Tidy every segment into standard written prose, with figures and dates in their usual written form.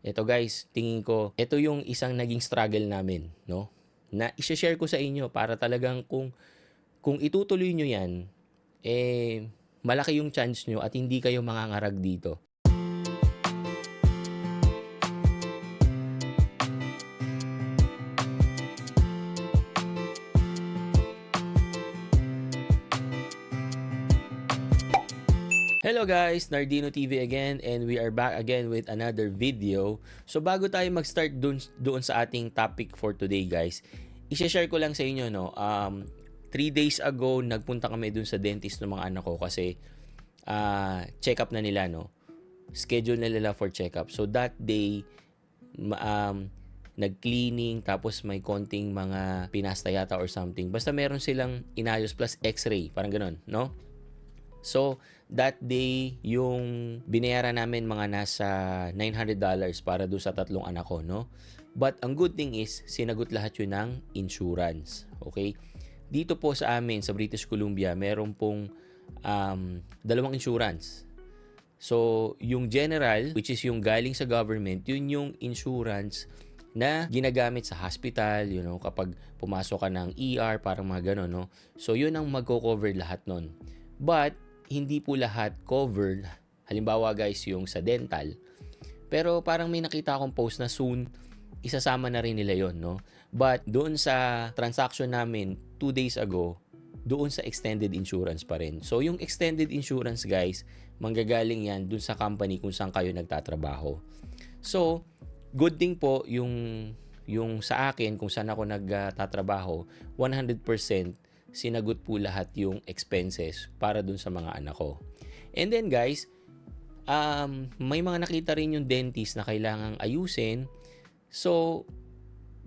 Eto guys, tingin ko, ito yung isang naging struggle namin, no? Na i-share ko sa inyo para talagang kung itutuloy nyo yan, malaki yung chance nyo at hindi kayo mangangarag dito. Hello guys, Nardino TV again and we are back again with another video. So bago tayo mag-start doon sa ating topic for today guys, i-share ko lang sa inyo no, 3 days ago nagpunta kami doon sa dentist ng mga anak ko kasi check up na nila no. Schedule na nila for check up. So that day nag-cleaning tapos may konting mga pinasta yata or something. Basta meron silang inayos plus x-ray, parang ganoon, no? So, that day, yung binayaran namin mga nasa $900 para doon sa tatlong anak ko, no? But, ang good thing is, sinagot lahat yun ng insurance. Okay? Dito po sa amin, sa British Columbia, meron pong dalawang insurance. So, yung general, which is yung galing sa government, yun yung insurance na ginagamit sa hospital, kapag pumasok ka ng ER, parang mga gano'n, no? So, yun ang magko-cover lahat nun. But, hindi po lahat covered. Halimbawa guys, yung sa dental. Pero parang may nakita akong post na soon, isasama na rin nila yon, no? But doon sa transaction namin 2 days ago, doon sa extended insurance pa rin. So yung extended insurance guys, manggagaling yan doon sa company kung saan kayo nagtatrabaho. So, good thing po yung sa akin kung saan ako nagtatrabaho, 100% sinagot po lahat yung expenses para dun sa mga anak ko. And then guys, may mga nakita rin yung dentist na kailangang ayusin. So,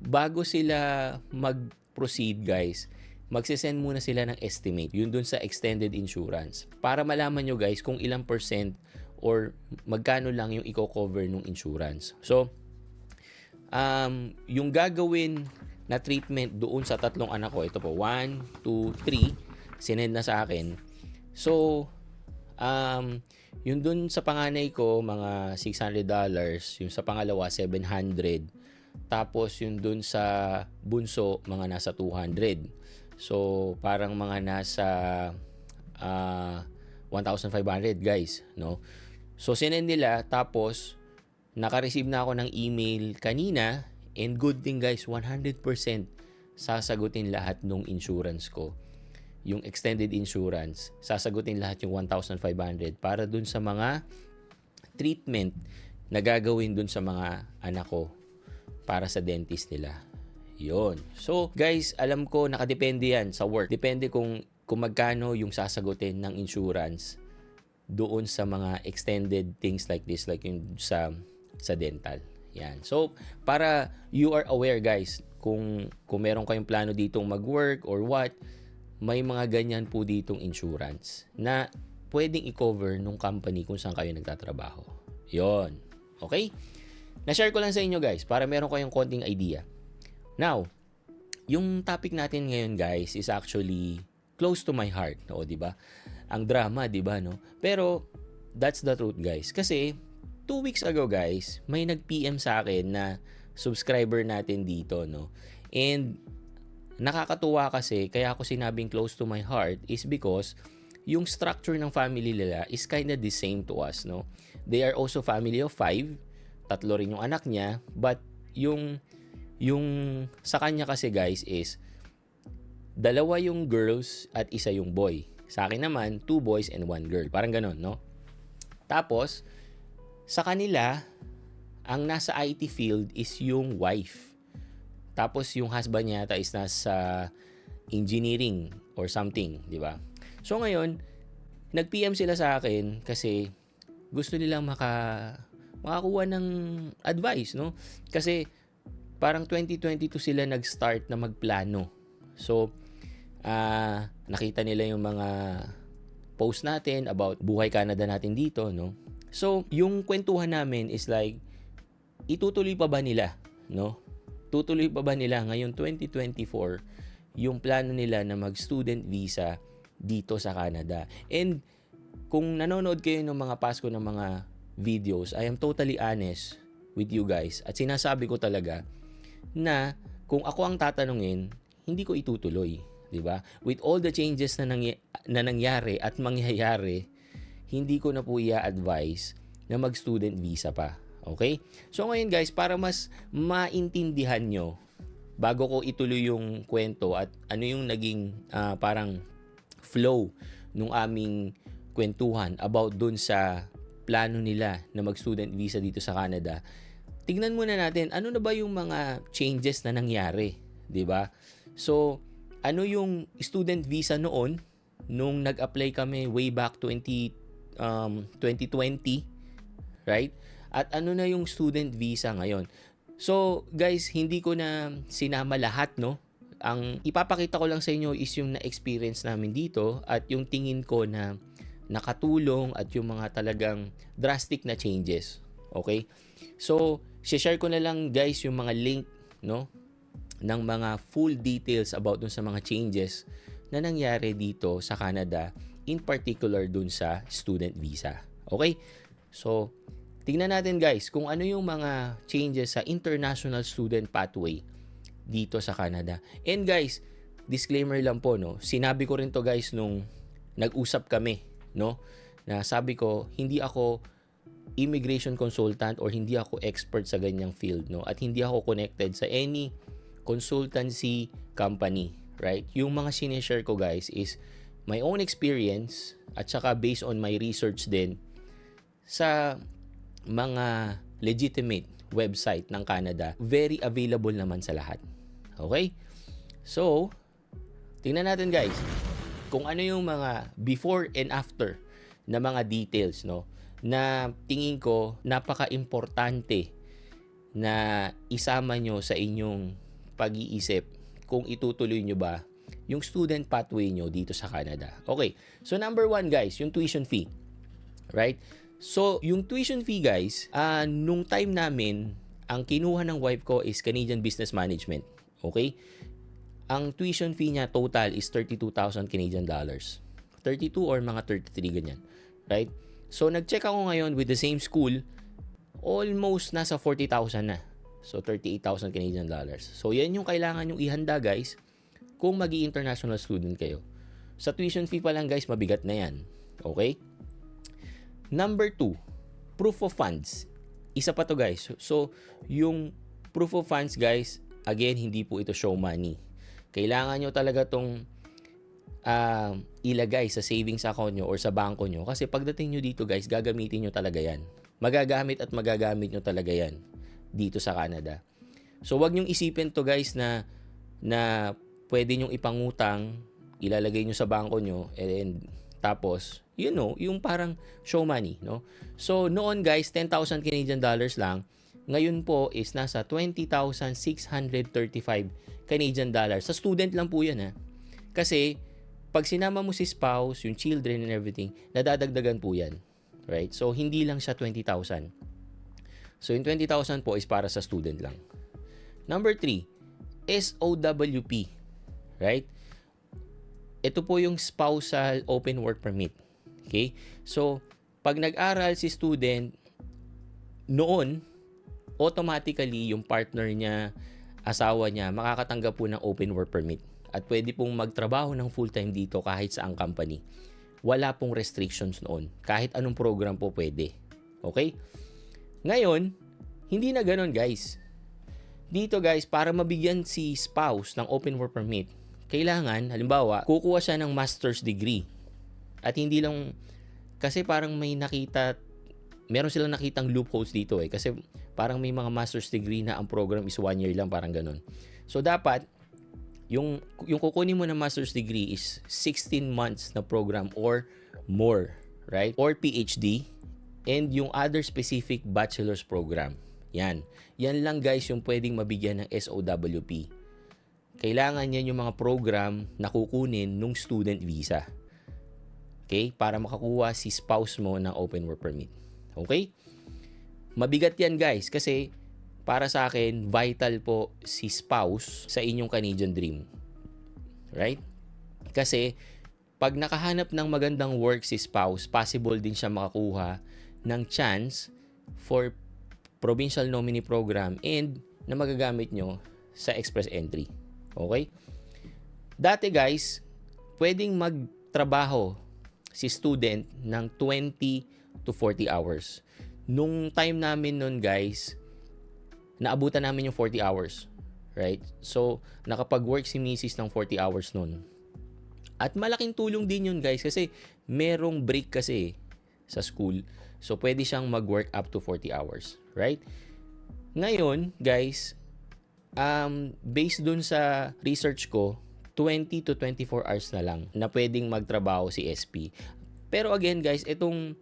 bago sila mag-proceed guys, magsisend muna sila ng estimate. Yun dun sa extended insurance. Para malaman nyo guys kung ilang percent or magkano lang yung i-cover ng insurance. So, yung gagawin na treatment doon sa tatlong anak ko. Ito po, 1, 2, 3. Sinend na sa akin. So, yung doon sa panganay ko, mga $600. Yung sa pangalawa, $700. Tapos, yung doon sa bunso, mga nasa $200. So, parang mga nasa 1,500 guys. No? So, sinend nila. Tapos, naka-receive na ako ng email kanina. And good thing guys, 100% sasagutin lahat ng insurance ko. Yung extended insurance, sasagutin lahat yung 1,500 para dun sa mga treatment na gagawin dun sa mga anak ko para sa dentist nila. Yun. So guys, alam ko nakadepende yan sa work. Depende kung magkano yung sasagutin ng insurance doon sa mga extended things like this, like yung sa dental. Yan. So, para you are aware guys, kung meron kayong plano ditong mag-work or what, may mga ganyan po ditong insurance na pwedeng i-cover nung company kung saan kayo nagtatrabaho. Yon. Okay? Na-share ko lang sa inyo guys para meron kayong konting idea. Now, yung topic natin ngayon guys is actually close to my heart. O, di ba? Ang drama, di ba, no? Pero, that's the truth guys. Kasi, 2 weeks ago guys, may nag-PM sa akin na subscriber natin dito, no? And nakakatuwa kasi kaya ako sinabing close to my heart is because yung structure ng family nila is kinda the same to us, no? They are also family of 5, 3 rin yung anak niya, but yung sa kanya kasi guys is 2 yung girls at 1 yung boy. Sa akin naman, 2 boys and 1 girl. Parang ganon, no? Tapos, sa kanila, ang nasa IT field is yung wife. Tapos yung husband niya is nasa engineering or something, di ba? So ngayon, nag-PM sila sa akin kasi gusto nilang makakuha ng advice, no? Kasi parang 2022 sila nag-start na magplano. So, nakita nila yung mga post natin about buhay Canada natin dito, no? So, yung kwentuhan namin is like, itutuloy pa ba nila, no? Tutuloy pa ba nila ngayong 2024 yung plano nila na mag-student visa dito sa Canada? And kung nanonood kayo ng mga Pasko ng mga videos, I am totally honest, with you guys at sinasabi ko talaga na kung ako ang tatanungin, hindi ko itutuloy, 'di ba? With all the changes na nangyari at mangyayari, hindi ko na po i-advise na mag-student visa pa. Okay? So ngayon guys, para mas maintindihan nyo bago ko ituloy yung kwento at ano yung naging parang flow nung aming kwentuhan about dun sa plano nila na mag-student visa dito sa Canada, tignan muna natin ano na ba yung mga changes na nangyari, 'di ba? So, ano yung student visa noon nung nag-apply kami way back 2020, right? At ano na yung student visa ngayon? So, guys, hindi ko na sinama lahat, no? Ang ipapakita ko lang sa inyo is yung na-experience namin dito at yung tingin ko na nakatulong at yung mga talagang drastic na changes. Okay? So, share ko na lang guys yung mga link, no, ng mga full details about dun sa mga changes na nangyari dito sa Canada, in particular dun sa student visa. Okay? So, tingnan natin guys kung ano yung mga changes sa international student pathway dito sa Canada. And guys, disclaimer lang po, no, sinabi ko rin to guys nung nag-usap kami, no, na sabi ko hindi ako immigration consultant or hindi ako expert sa ganyang field, no, at hindi ako connected sa any consultancy company, right? Yung mga sinishare ko guys is my own experience at saka based on my research din sa mga legitimate website ng Canada, very available naman sa lahat. Okay? So, tingnan natin guys kung ano yung mga before and after na mga details, no, na tingin ko napaka-importante na isama nyo sa inyong pag-iisip kung itutuloy nyo ba yung student pathway nyo dito sa Canada. Okay, so number 1 guys, yung tuition fee. Right? So, yung tuition fee guys, nung time namin, ang kinuha ng wife ko is Canadian Business Management. Okay? Ang tuition fee niya total is 32,000 Canadian dollars. 32 or mga 33 ganyan. Right? So, nag-check ako ngayon with the same school, almost nasa 40,000 na. So, 38,000 Canadian dollars. So, yan yung kailangan yung ihanda guys kung magi-international student kayo. Sa tuition fee pa lang guys, mabigat na yan. Okay? Number 2, proof of funds. Isa pa to guys. So, yung proof of funds guys, again, hindi po ito show money. Kailangan nyo talaga tong ilagay sa savings account nyo or sa bangko nyo. Kasi pagdating nyo dito guys, gagamitin nyo talaga yan. Magagamit at magagamit nyo talaga yan dito sa Canada. So, wag nyong isipin to guys na pwede nyong ipangutang, ilalagay nyo sa bangko nyo, and tapos, you know, yung parang show money, no? So, noon guys, 10,000 Canadian dollars lang. Ngayon po is nasa 20,635 Canadian dollars. Sa student lang po yan, ha? Kasi, pag sinama mo si spouse, yung children and everything, nadadagdagan po yan. Right? So, hindi lang siya 20,000. So, yung 20,000 po is para sa student lang. Number 3, SOWP. Right? Ito po yung spousal open work permit. Okay? So, pag nag-aral si student, noon, automatically, yung partner niya, asawa niya, makakatanggap po ng open work permit. At pwede pong magtrabaho ng full-time dito kahit saang company. Wala pong restrictions noon. Kahit anong program po pwede. Okay? Ngayon, hindi na ganon guys. Dito guys, para mabigyan si spouse ng open work permit, kailangan, halimbawa, kukuha siya ng master's degree. At hindi lang, kasi parang meron silang nakitang loopholes dito eh. Kasi parang may mga master's degree na ang program is 1 year lang, parang ganun. So dapat, yung kukunin mo ng master's degree is 16 months na program or more, right? Or PhD. And yung other specific bachelor's program. Yan. Yan lang guys yung pwedeng mabigyan ng SOWP. Kailangan yan yung mga program na kukunin nung student visa. Okay? Para makakuha si spouse mo ng open work permit. Okay? Mabigat yan guys kasi para sa akin, vital po si spouse sa inyong Canadian dream. Right? Kasi pag nakahanap ng magandang work si spouse, possible din siya makakuha ng chance for provincial nominee program, and na magagamit nyo sa express entry. Okay? Dati guys, pwedeng magtrabaho si student ng 20 to 40 hours. Nung time namin nun guys, naabutan namin yung 40 hours. Right? So, nakapag-work si Mrs. ng 40 hours nun. At malaking tulong din yun guys kasi merong break kasi sa school. So, pwede siyang mag-work up to 40 hours. Right? Ngayon, guys, based dun sa research ko, 20 to 24 hours na lang na pwedeng magtrabaho si SP. Pero again, guys, itong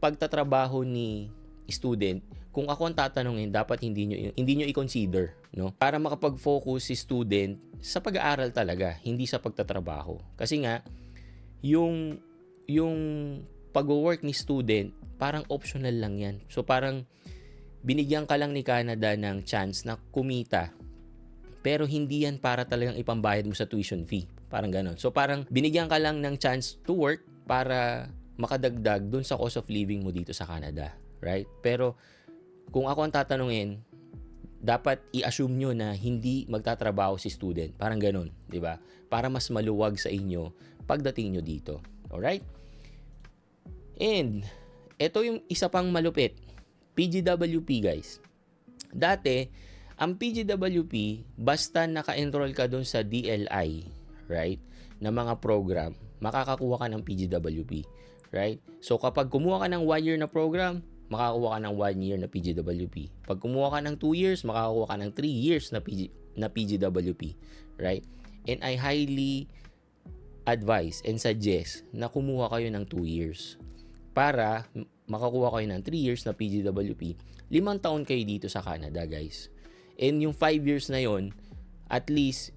pagtatrabaho ni student, kung ako ang tatanungin, dapat hindi nyo i-consider, no? Para makapag-focus si student sa pag-aaral talaga, hindi sa pagtatrabaho. Kasi nga, yung pag-work ni student, parang optional lang yan. So parang binigyan ka lang ni Canada ng chance na kumita, pero hindi yan para talagang ipambayad mo sa tuition fee. Parang ganon. So parang binigyan ka lang ng chance to work para makadagdag dun sa cost of living mo dito sa Canada. Right? Pero kung ako ang tatanungin, dapat i-assume nyo na hindi magtatrabaho si student. Parang ganon. Diba? Para mas maluwag sa inyo pagdating nyo dito. Alright? And ito yung isa pang malupit. PGWP guys. Dati, ang PGWP, basta naka-enroll ka dun sa DLI, right, na mga program, makakakuha ka ng PGWP. Right? So, kapag kumuha ka ng 1 year na program, makakuha ka ng 1 year na PGWP. Pag kumuha ka ng 2 years, makakuha ka ng 3 years na PGWP. Right? And I highly advise and suggest na kumuha kayo ng 2 years para makakuha kayo ng 3 years na PGWP. 5 taon kayo dito sa Canada, guys. And yung 5 years na yon, at least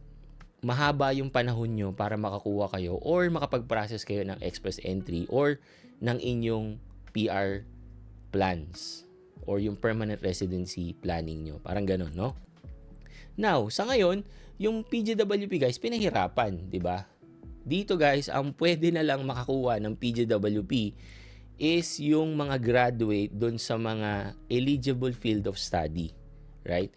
mahaba yung panahon nyo para makakuha kayo or makapag-process kayo ng express entry or ng inyong PR plans or yung permanent residency planning nyo. Parang ganun, no? Now, sa ngayon, yung PGWP guys, pinahirapan, di ba? Dito guys, ang pwede na lang makakuha ng PGWP is yung mga graduate dun sa mga eligible field of study. Right?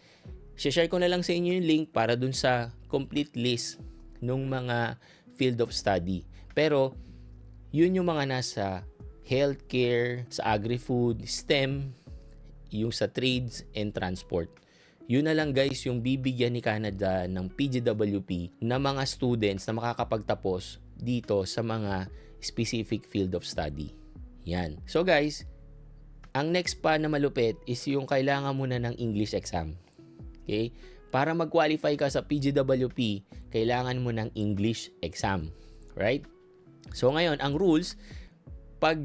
Share ko na lang sa inyo yung link para dun sa complete list ng mga field of study. Pero, yun yung mga nasa healthcare, sa agri-food, STEM, yung sa trades and transport. Yun na lang guys yung bibigyan ni Canada ng PGWP na mga students na makakapagtapos dito sa mga specific field of study. Yan. So guys, ang next pa na malupit is yung kailangan mo na ng English exam. Okay? Para mag-qualify ka sa PGWP, kailangan mo ng English exam. Right? So ngayon, ang rules, pag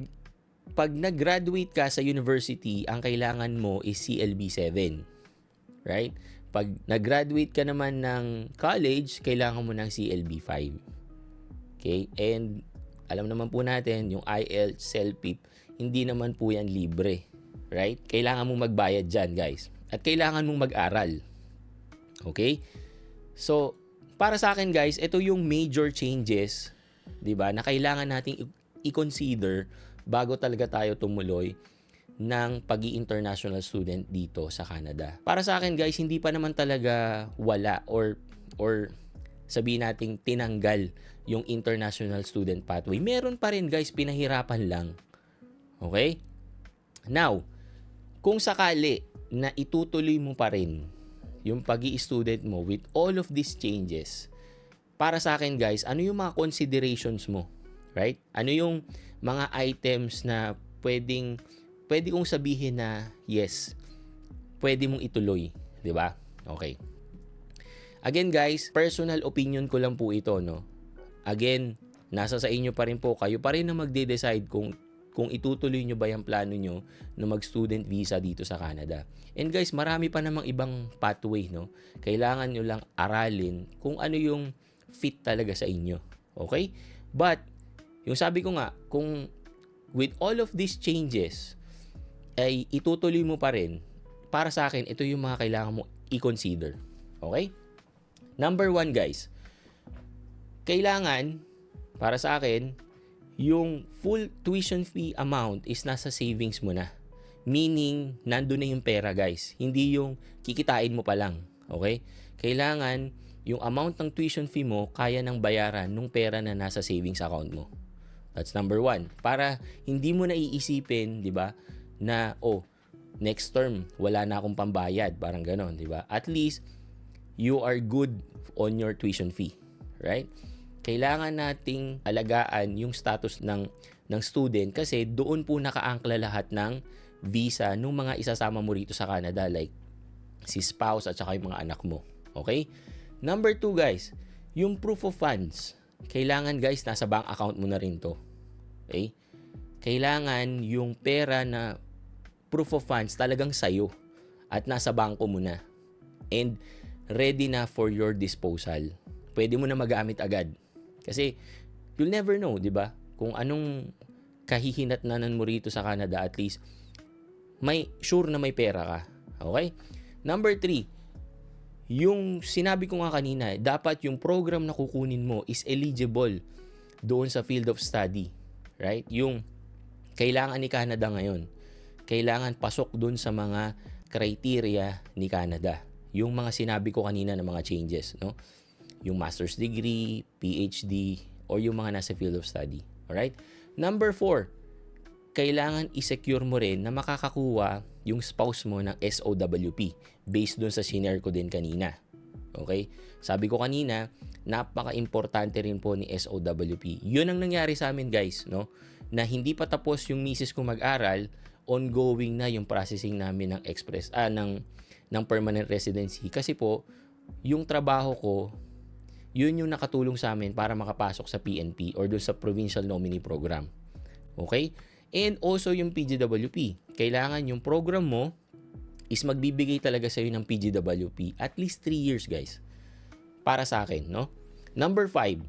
nag-graduate ka sa university, ang kailangan mo is CLB 7. Right? Pag nag-graduate ka naman ng college, kailangan mo ng CLB 5. Okay? And alam naman po natin, yung IELTS, CELPIP, hindi naman po yan libre. Right? Kailangan mong magbayad dyan, guys. At kailangan mong mag-aral. Okay? So, para sa akin, guys, ito yung major changes, di ba, na kailangan nating i-consider bago talaga tayo tumuloy ng pag-i-international student dito sa Canada. Para sa akin, guys, hindi pa naman talaga wala or sabihin nating tinanggal yung international student pathway. Meron pa rin, guys, pinahirapan lang. Okay? Now, kung sakali na itutuloy mo pa rin yung pag-i-student mo with all of these changes, para sa akin, guys, ano yung mga considerations mo? Right? Ano yung mga items na pwede kong sabihin na yes, pwede mong ituloy, 'di ba? Okay. Again guys, personal opinion ko lang po ito, no. Again, nasa sa inyo pa rin po, kayo pa rin na magde-decide kung itutuloy nyo ba yung plano nyo na mag-student visa dito sa Canada. And guys, marami pa namang ibang pathway, no. Kailangan nyo lang aralin kung ano yung fit talaga sa inyo. Okay? But yung sabi ko nga, kung with all of these changes ay itutuloy mo pa rin, para sa akin, ito yung mga kailangan mo i-consider. Okay? Number 1, guys. Kailangan, para sa akin, yung full tuition fee amount is nasa savings mo na. Meaning, nandun na yung pera guys. Hindi yung kikitain mo pa lang. Okay? Kailangan yung amount ng tuition fee mo kaya nang bayaran nung pera na nasa savings account mo. That's number one. Para hindi mo na iisipin, di ba, na, next term, wala na akong pambayad. Parang ganon, di ba? At least, you are good on your tuition fee. Right? Kailangan nating alagaan yung status ng student kasi doon po nakaangkla lahat ng visa ng mga isasama mo rito sa Canada, like si spouse at saka yung mga anak mo. Okay? Number 2 guys, yung proof of funds. Kailangan guys, nasa bank account mo na rin to. Okay? Kailangan yung pera na proof of funds talagang sayo at nasa bangko mo na. And ready na for your disposal. Pwede mo na magamit agad. Kasi you'll never know, di ba? Kung anong kahihinatnanan mo rito sa Canada, at least may sure na may pera ka. Okay? Number 3, yung sinabi ko nga kanina, dapat yung program na kukunin mo is eligible doon sa field of study. Right? Yung kailangan ni Canada ngayon. Kailangan pasok doon sa mga criteria ni Canada. Yung mga sinabi ko kanina na mga changes, no? Yung master's degree, PhD, or yung mga nasa field of study. Alright? Number 4, kailangan i-secure mo rin na makakakuha yung spouse mo ng SOWP based doon sa senior ko din kanina. Okay? Sabi ko kanina, napaka-importante rin po ni SOWP. Yun ang nangyari sa amin guys, no? Na hindi pa tapos yung misis ko mag-aral, ongoing na yung processing namin ng ng permanent residency. Kasi po, yung trabaho ko, yun yung nakatulong sa amin para makapasok sa PNP or doon sa Provincial Nominee Program. Okay? And also yung PGWP. Kailangan yung program mo is magbibigay talaga sa'yo ng PGWP at least 3 years, guys. Para sa akin, no? Number 5,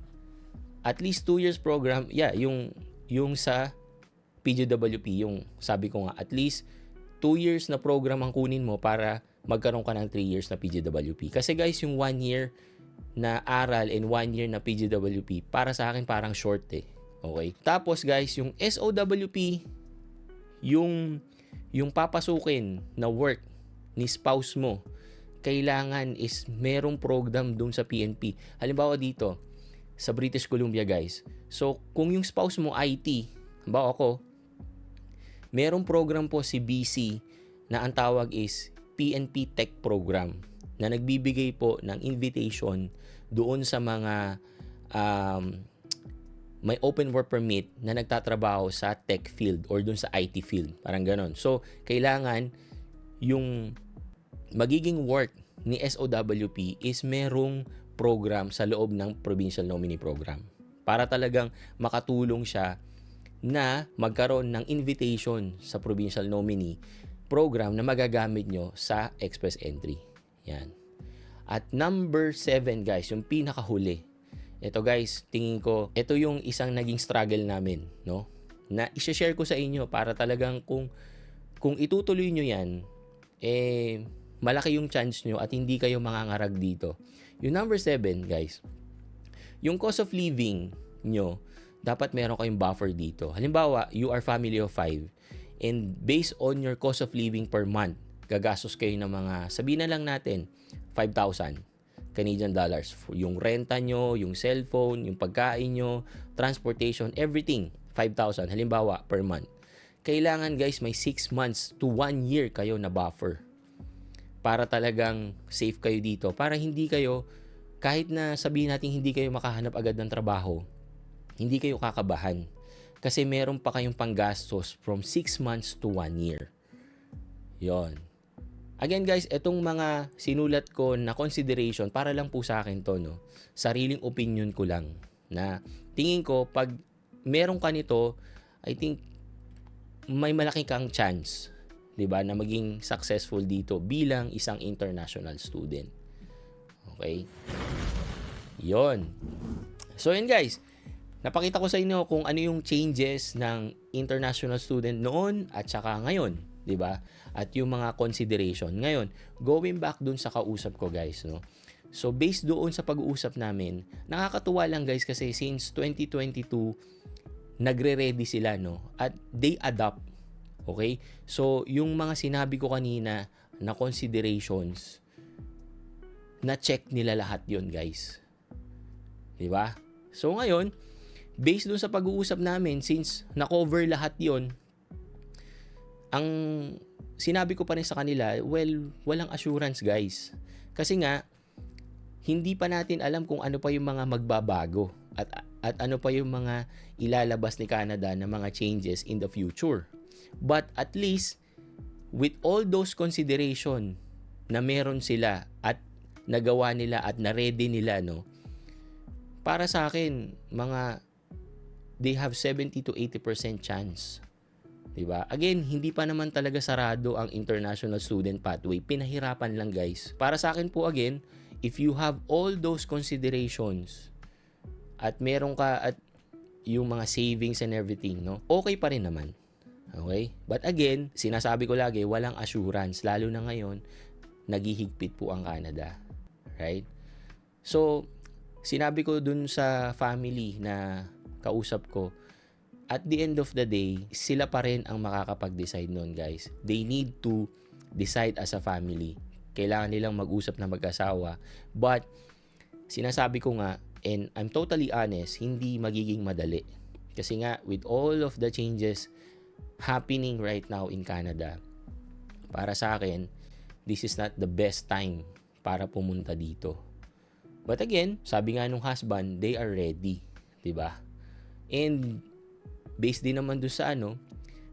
at least 2 years program, yung sa PGWP, yung sabi ko nga, at least 2 years na program ang kunin mo para magkaroon ka ng 3 years na PGWP. Kasi guys, yung 1 year na aral and 1 year na PGWP, para sa akin parang short eh. Okay? Tapos guys, yung SOWP, yung papasukin na work ni spouse mo, kailangan is merong program doon sa PNP. Halimbawa dito, sa British Columbia guys. So, kung yung spouse mo IT, halimbawa ako, merong program po si BC na ang tawag is PNP Tech Program na nagbibigay po ng invitation doon sa mga may open work permit na nagtatrabaho sa tech field or doon sa IT field. Parang ganon. So, kailangan yung magiging work ni SOWP is merong program sa loob ng Provincial Nominee Program para talagang makatulong siya na magkaroon ng invitation sa Provincial Nominee Program na magagamit nyo sa Express Entry. Yan. At number 7 guys, yung pinakahuli. Ito guys, tingin ko, ito yung isang naging struggle namin, no? Na i-share ko sa inyo para talagang kung itutuloy nyo yan, malaki yung chance nyo at hindi kayo mangangarag dito. Yung number 7 guys, yung cost of living nyo, dapat meron kayong buffer dito. Halimbawa, you are family of 5 and based on your cost of living per month, gagastos kayo ng mga, sabihin na lang natin, 5,000 Canadian dollars. Yung renta nyo, yung cellphone, yung pagkain nyo, transportation, everything, 5,000 halimbawa per month. Kailangan guys, may 6 months to 1 year kayo na buffer para talagang safe kayo dito. Para hindi kayo, kahit na sabihin natin hindi kayo makahanap agad ng trabaho, hindi kayo kakabahan. Kasi meron pa kayong panggastos from 6 months to 1 year. Yon. Again guys, itong mga sinulat ko na consideration, para lang po sa akin to, no? Sariling opinion ko lang. Na tingin ko, pag meron ka nito, I think may malaki kang chance, 'di ba, na maging successful dito bilang isang international student. Okay? Yon. So yun guys, napakita ko sa inyo kung ano yung changes ng international student noon at saka ngayon, 'di ba? At yung mga consideration. Ngayon, going back dun sa kausap ko guys, no. So based doon sa pag-uusap namin, nakakatuwa lang guys kasi since 2022 nagre-ready sila, no, at they adapt. Okay? So, yung mga sinabi ko kanina na considerations, na-check nila lahat yon guys. Diba? So, ngayon, based dun sa pag-uusap namin, since na-cover lahat yon, ang sinabi ko pa rin sa kanila, well, walang assurance guys. Kasi nga, hindi pa natin alam kung ano pa yung mga magbabago at ano pa yung mga ilalabas ni Canada na mga changes in the future. But at least, with all those consideration na meron sila at nagawa nila at na-ready nila, no, para sa akin, they have 70 to 80% chance. Diba? Again, hindi pa naman talaga sarado ang international student pathway. Pinahirapan lang guys. Para sa akin po again, if you have all those considerations at meron ka at yung mga savings and everything, no, okay pa rin naman. Okay? But again, sinasabi ko lagi, walang assurance. Lalo na ngayon, naghihigpit po ang Canada. Right? So, sinabi ko dun sa family na kausap ko, at the end of the day, sila pa rin ang makakapag-decide nun, guys. They need to decide as a family. Kailangan nilang mag-usap na mag-asawa. But, sinasabi ko nga, and I'm totally honest, hindi magiging madali. Kasi nga, with all of the changes happening right now in Canada, para sa akin, this is not the best time para pumunta dito. But again, sabi nga nung husband, they are ready. Diba? And, based din naman doon sa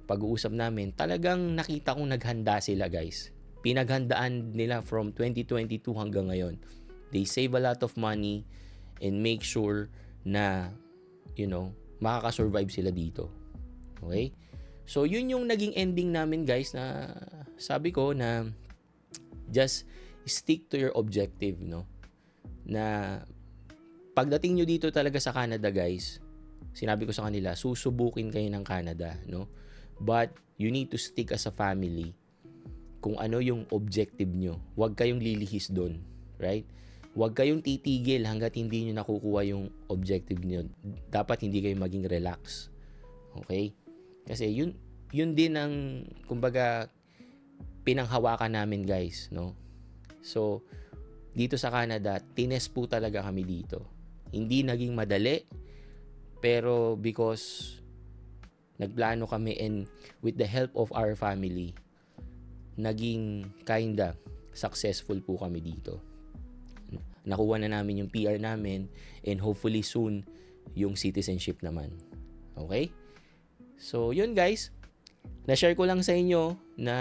pag-uusap namin, talagang nakita kong naghanda sila guys. Pinaghandaan nila from 2022 hanggang ngayon. They save a lot of money and make sure na, makakasurvive sila dito. Okay? So, yun yung naging ending namin guys na sabi ko na just stick to your objective, no? Na pagdating nyo dito talaga sa Canada guys, sinabi ko sa kanila, susubukin kayo ng Canada, no? But you need to stick as a family kung ano yung objective nyo. Huwag kayong lilihis doon, right? Huwag kayong titigil hanggat hindi nyo nakukuha yung objective nyo. Dapat hindi kayo maging relax. Okay? Kasi yun din ang, kumbaga, pinanghawakan namin guys, no? So, dito sa Canada, tines po talaga kami dito. Hindi naging madali, pero because nagplano kami and with the help of our family, naging kinda successful po kami dito. Nakuha na namin yung PR namin and hopefully soon yung citizenship naman. Okay? So, yun guys. Na-share ko lang sa inyo na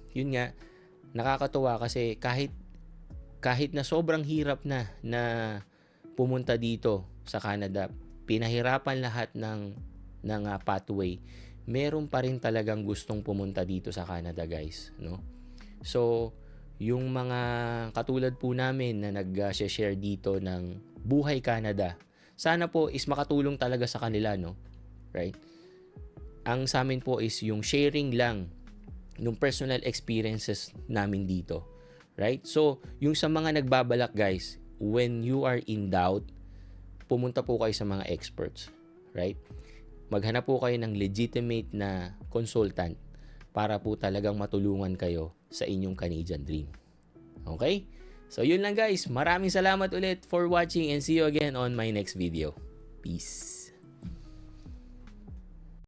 yun nga, nakakatuwa kasi kahit na sobrang hirap na pumunta dito sa Canada, pinahirapan lahat ng pathway, meron pa rin talagang gustong pumunta dito sa Canada guys, no? So, yung mga katulad po namin na nag-share dito ng Buhay Canada, sana po is makatulong talaga sa kanila, no? Right? Ang sa amin po is yung sharing lang ng personal experiences namin dito. Right? So, yung sa mga nagbabalak guys, when you are in doubt, pumunta po kayo sa mga experts. Right? Maghanap po kayo ng legitimate na consultant para po talagang matulungan kayo sa inyong Canadian dream. Okay? So, yun lang guys. Maraming salamat ulit for watching and see you again on my next video. Peace!